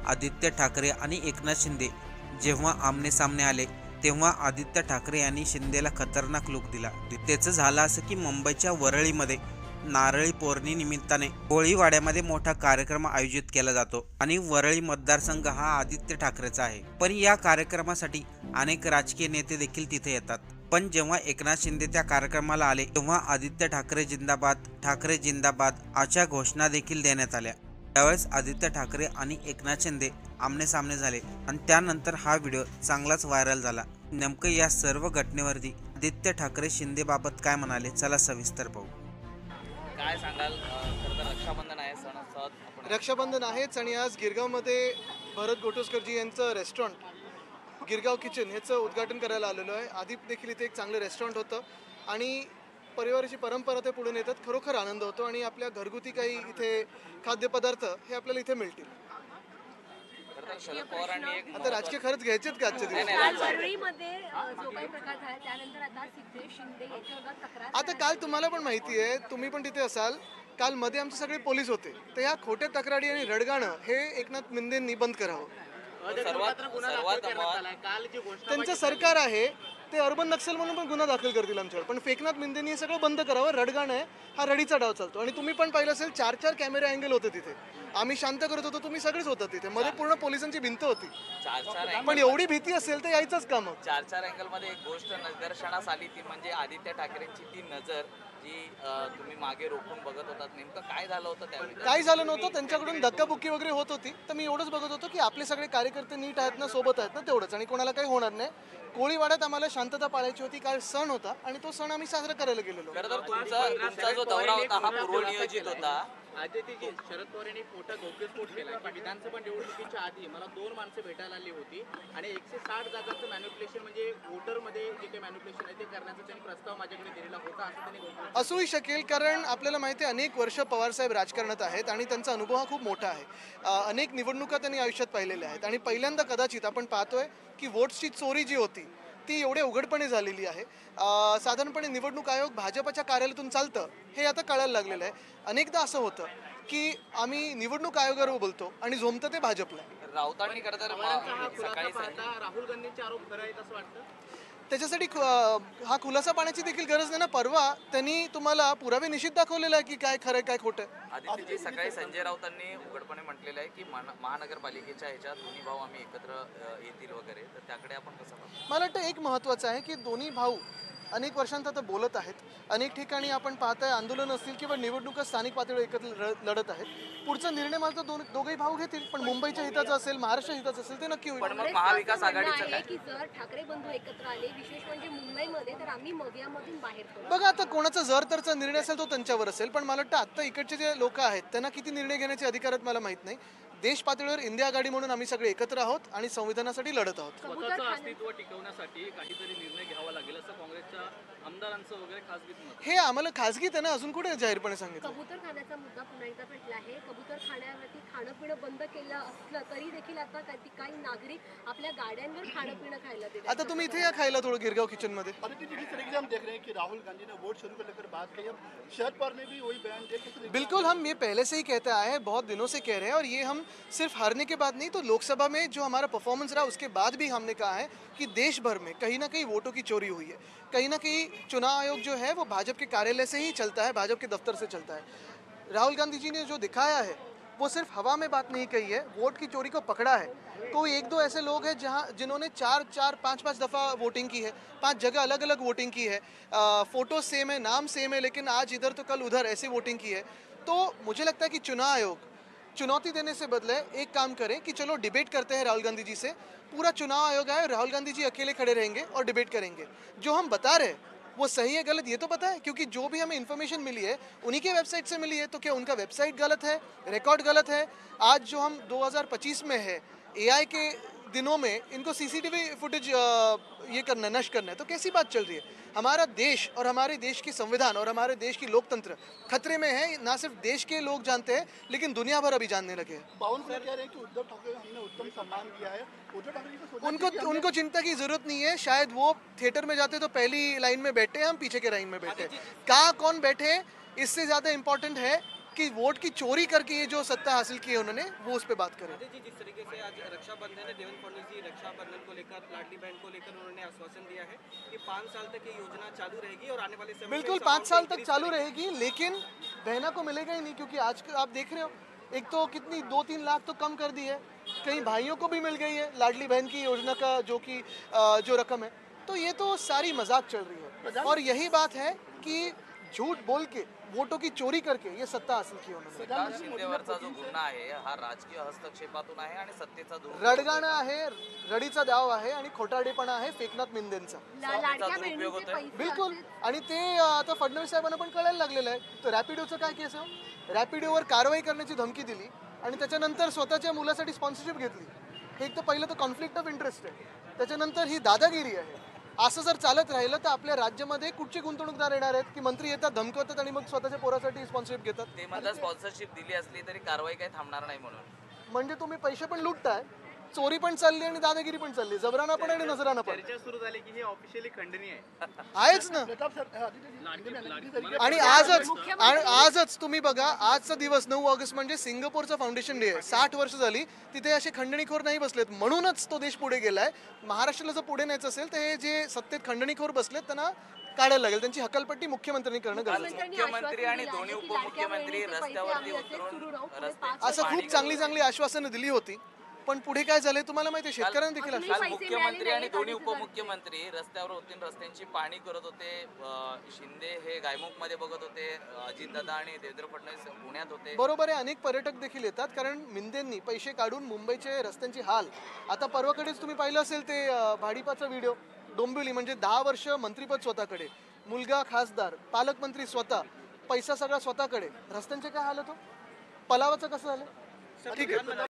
आदित्य ठाकरे आणि एकनाथ शिंदे जेव्हा आमने सामने आले तेव्हा आदित्य ठाकरे यांनी शिंदेला खतरनाक लुक दिला। त्याचं झालं असं की मुंबईच्या वरळीमध्ये नारळी पौर्णिमेनिमित्ताने कोळीवाड्यामध्ये मोठा कार्यक्रम आयोजित केला जातो आणि वरळी मतदारसंघ हा आदित्य ठाकरेचा आहे। पण या कार्यक्रमासाठी अनेक राजकीय नेते देखील तिथे येतात। पण जेव्हा एकनाथ शिंदे त्या कार्यक्रमाला आले तेव्हा आदित्य ठाकरे जिंदाबाद अशा घोषणा देखील देण्यात आल्या। त्यावेळेस आदित्य ठाकरे आणि एकनाथ शिंदे आमने सामने झाले आणि त्यानंतर हा व्हिडिओ चांगलाच व्हायरल झाला। नेमकं या सर्व घटनेवरती आदित्य ठाकरे शिंदे बाबत काय म्हणाले, चला सविस्तर पाहू। काय सांगाल? खरं तर रक्षाबंधन आहे, सणासोबत रक्षाबंधन आहेच आणि आज गिरगावमध्ये भरत गोटोसकरजी यांचं रेस्टॉरंट गिरगाव किचन ह्याचं उद्घाटन करायला आलेलो आहे। आधी देखील इथे एक चांगलं रेस्टॉरंट होतं आणि परिवाराची परंपरा ते पुढे नेतात। खरोखर आनंद होतो आणि आपल्या घरगुती काही इथे खाद्यपदार्थ हे आपल्याला इथे मिळतील। शरद पवारांनी एक आता राजकीय खरंच घ्यायचेत का आजच्या दिवशी? आता काल तुम्हाला पण माहिती आहे, तुम्ही पण तिथे असाल, काल मध्ये आमचे सगळे पोलीस होते, तर ह्या खोट्या तक्रारी आणि रडगाणं हे एकनाथ शिंदेंनी बंद करावं। त्यांचं सरकार आहे, ते अर्बन नक्षल म्हणून पण गुन्हा दाखल करतील आमच्यावर, पण एकनाथ शिंदेंनी हे सगळं बंद करावं। रडगाणं आहे, हा रडीचा डाव चालतो आणि तुम्ही पण पाहिलं असेल 4 कॅमेरा अँगल होते तिथे, आम्ही शांत करत होतो, तुम्ही सगळेच होतात तिथे, मध्ये पूर्ण पोलिसांची भिंत होती। पण एवढी भीती असेल तर यायचंच काम। 4 अँगल मध्ये एक गोष्ट निदर्शनास आली ती म्हणजे आदित्य ठाकरेंची ती नजर जी तुम्ही मागे रोखून बघत होतात, नेमकं काय झालं होतं त्यावेळी? काही झालं नव्हतं, त्यांच्याकडून धक्काबुक्की वगैरे होत होती, तर मी एवढंच बघत होतो की आपले सगळे कार्यकर्ते नीट आहेत ना, सोबत आहेत ना, तेवढंच, आणि कोणाला काही होणार नाही। कोळीवाड्यात आम्हाला शांतता पाळायची होती, काल सण होता आणि तो सण आम्ही साजरा करायला गेलेलो। खरं तर तुमचा जो दौरा होता हा पूर्वनियोजित होता। आदित्यजी, शरद पवार यांनी मोठा गौप्यस्फोट केला की विधानसभा निवडणुकीच्या आधी मला 2 माणसं भेटायला आली होती आणि 160 जागांचं मॅन्युप्युलेशन म्हणजे वोटरमध्ये जे काही मॅन्युप्युलेशन आहे ते करण्याचा त्यांनी प्रस्ताव माझ्याकडे दिलेला होता, असं त्यांनी असूही शकेल, कारण आपल्याला माहिती आहे अनेक वर्ष पवारसाहेब राजकारणात आहेत आणि त्यांचा अनुभव हा खूप मोठा आहे। अनेक निवडणुका त्यांनी आयुष्यात पाहिलेल्या आहेत आणि पहिल्यांदा कदाचित आपण पाहतोय की वोट्सची चोरी जी होती ती एवढ्या उघडपणे झालेली आहे। साधारणपणे निवडणूक आयोग भाजपच्या कार्यालयातून चालतं हे आता कळायला लागलेलं आहे। अनेकदा असं होतं की आम्ही निवडणूक आयोगावर बोलतो आणि झोमतं ते भाजपला। राऊतांनी खरं तर सकाळी राहुल गांधींचे आरोप खरे आहेत असं वाटतं? त्याच्यासाठी हा खुलासा पाण्याची देखील गरज नाही ना। परवा त्यांनी तुम्हाला पुरावे निश्चित दाखवलेला आहे की काय खरं काय खोटं। आदित्यजी, सकाळी संजय राऊतांनी उघडपणे म्हटलेलं आहे की महानगरपालिकेच्या ह्याच्यात दोन्ही भाऊ आम्ही एकत्र येतील वगैरे, तर त्याकडे आपण कसं पाहतो? मला वाटतं एक महत्त्वाचं आहे की दोन्ही भाऊ अनेक वर्षांत आता बोलत आहेत। अनेक ठिकाणी आपण पाहताय आंदोलन असतील किंवा निवडणुका स्थानिक पातळीवर एकत्र लढत आहेत। पुढचा निर्णय मात्र दोघेही भाऊ घेतील, पण मुंबईच्या हिताचं असेल, महाराष्ट्र हिताचं असेल ते नक्की होईल। पण मग महाविकास आघाडीचं काय? की जर ठाकरे बंधू एकत्र आले, विशेष म्हणजे मुंबईमध्ये, तर आम्ही मधून बाहेर पडू। बघा, आता कोणाचा जर तरचा निर्णय असेल तो त्यांच्यावर असेल, पण मला वाटतं आता इकडचे जे लोक आहेत त्यांना किती निर्णय घेण्याचे अधिकार आहेत मला माहित नाही। देश पातळीवर इंडिया आघाडी म्हणून आम्ही सगळे एकत्र आहोत आणि संविधानासाठी लढत आहोत। स्वतःचं अस्तित्व टिकवण्यासाठी काहीतरी निर्णय घ्यावा लागेल असं काँग्रेसच्या आमदारांचं वगैरे खासगीत मत। हे आम्हाला खासगीत आहे ना, अजून कुठे जाहीरपणे सांगितलं? कबूतर खाण्याचा मुद्दा पुन्हा एकदा पेटला आहे। कबूतर खाण्यावरती खाणं पिणं बंद केलं असलं तरी देखील आता काही नागरिक आपल्या गाड्यांवर खाणं पिणं खायला देतात। आता तुम्ही इथे या खायला थोडं गिरगाव किचन मध्ये। हम देख रहे हैं कि राहुल गांधी ने वोट शुरू को लेकर बात कही, अब शरद पवार ने भी वही बयान दिया। बिल्कुल, हम ये पहले से ही कहते आए हैं, बहुत दिनों से कह रहे हैं, और ये हम सिर्फ हारने के बाद नहीं तो लोकसभा में जो हमारा परफॉर्मेंस रहा उसके बाद भी हमने कहा है कि देश भर में कहीं ना कहीं वोटों की चोरी हुई है। कहीं ना कहीं चुनाव आयोग जो है वो भाजपा के कार्यालय से ही चलता है, भाजपा के दफ्तर से चलता है। राहुल गांधी जी ने जो दिखाया है वो सिर्फ हवा में बात नहीं कही है, वोट की चोरी को पकड़ा है। तो 1-2 ऐसे लोग हैं जिन्होंने 4-5 दफ़ा वोटिंग की है, 5 जगह अलग अलग वोटिंग की है, फ़ोटो सेम है, नाम सेम है, लेकिन आज इधर तो कल उधर ऐसी वोटिंग की है। तो मुझे लगता है कि चुनाव आयोग चुनौती देने से बदले एक काम करें कि चलो डिबेट करते हैं राहुल गांधी जी से। पूरा चुनाव आयोग आए, राहुल गांधी जी अकेले खड़े रहेंगे और डिबेट करेंगे। जो हम बता रहे हैं वो सही है गलत ये तो पता है, क्योंकि जो भी हमें इन्फॉर्मेशन मिली है उन्हीं के वेबसाइट से मिली है। तो क्या उनका वेबसाइट गलत है, रिकॉर्ड गलत है? आज जो हम 2025 में है, एआई के दिनों में इनको सीसीटीवी फुटेज ये करना, नष्ट करना है, तो कैसी बात चल रही है? हमारा देश और हमारे देश की संविधान और हमारे देश की लोकतंत्र खतरे में है। ना सिर्फ देश के लोग जानते हैं लेकिन दुनिया भर अभी जानने लगे हैं। बावनकुळे कह रहे हैं कि उद्धव ठाकरे हमने उत्तम सम्मान किया है। उद्धव ठाकरे को सोचना चाहिए कि उनको चिंता की जरूरत नहीं है। शायद वो थिएटर में जाते तो पहली लाइन में बैठे, हम पीछे के लाइन में बैठे। कहाँ कौन बैठे इससे ज़्यादा इम्पोर्टेंट है कि वोट की चोरी करके ये जो सत्ता हासिल की है उन्होंने, वो उस पर बात करें। जी, जिस तरीके से आज रक्षाबंधन है, देवेंद्र फडणवीस जी रक्षाबंधन को लेकर, लाडली बहन को लेकर उन्होंने आश्वासन दिया है कि 5 साल तक ये योजना चालू रहेगी और आने वाले समय में बिल्कुल इस 5 amount साल को तक increase चालू करेंगे। रहेगी, लेकिन बहना को मिलेगा ही नहीं, क्योंकि आज आप देख रहे हो एक तो कितनी 2-3 लाख तो कम कर दी है, कई भाइयों को भी मिल गई है लाडली बहन की योजना का जो रकम है। तो ये तो सारी मजाक चल रही है, और यही बात है कि झूठ बोल के वोटों की चोरी करके ये सत्ता हासिल की उन्होंने। एकनाथ शिंदेवरचा जो गुन्हा आहे हा राजकीय हस्तक्षेपातून आहे आणि सत्तेचा रडगाणं आहे, रडीचा डाव आहे आणि खोटारडेपणा आहे एकनाथ मिंदेंचा। लाडक्या दुरुपयोग बहिणीचे होतोय. पैसे बिलकुल, असेच आणि ते आता फडणवीस साहेबांना पण कळायला लागलेलं आहे। तर रॅपिडोचं काय केस आहे, रॅपिडोवर कारवाई करण्याची धमकी दिली आणि त्याच्यानंतर स्वतःच्या मुलासाठी स्पॉन्सरशिप घेतली। हे एक तर पहिलं तर कॉन्फ्लिक्ट ऑफ इंटरेस्ट आहे, त्याच्यानंतर ही दादागिरी आहे। असं जर चालत राहिलं तर आपल्या राज्यामध्ये कुठचे गुंतवणूकदार येणार आहेत की मंत्री येतात, धमकवतात आणि मग स्वतःच्या पोरासाठी स्पॉन्सरशिप घेतात? ते म्हणतात स्पॉन्सरशिप दिली असली तरी कारवाई काही थांबणार नाही म्हणून. म्हणजे तुम्ही पैसे पण लुटताय, चोरी पण चालली आणि दादागिरी पण चालली, जबराना पण आणि नजराना पण चर्चा सुरू झाली की हे ऑफिशियली खंडनीय आहे. आहेच ना। प्रताप सर आदित्य आणि आजच तुम्ही बघा, आजचा दिवस 9 ऑगस्ट म्हणजे सिंगापूरचा फाउंडेशन डे आहे। 60 वर्ष झाली तिथे असे खंडणीखोर नाही बसलेत, म्हणूनच तो देश पुढे गेलाय। महाराष्ट्राला जर पुढे न्यायचं असेल तर हे जे सत्तेत खंडणीखोर बसलेत त्यांना काढायला लागेल, त्यांची हकालपट्टी मुख्यमंत्र्यांनी करणं गरजेचं आहे। मुख्यमंत्री आणि दोन्ही उपमुख्यमंत्री रस्त्यावरती उतरून असं खूप चांगली आश्वासनं दिली होती, पण पुढे काय झालंय तुम्हाला माहिती आहे, शेतकऱ्यांना देखील अजूनही आश्वासन- काल पैसे मुख्यमंत्री मिळाले आणि नाहीत दोन्ही आणि सुद्धा- उपमुख्यमंत्री रस्त्यावर उतरून रस्त्यांची पाहणी करत होते. शिंदे हे गायमुख मध्ये बघत होते, अजितदादा आणि देवेंद्र फडणवीस पुण्यात होते. बरोबर आहे, अनेक पर्यटक देखील येतात, कारण मिंदेंनी पैसे काढून मुंबईचे रस्त्यांची हाल, आता परवाकडेच तुम्ही पाहिलं असेल ते भाडीपाचा व्हिडिओ, डोंबिवली म्हणजे 10 वर्ष मंत्रीपद स्वतःकडे, मुलगा खासदार, पालकमंत्री स्वतः, पैसा सगळा स्वतःकडे, रस्त्यांचे काय हाल होतो, पलावाचं कसं झालं? ठीक आहे.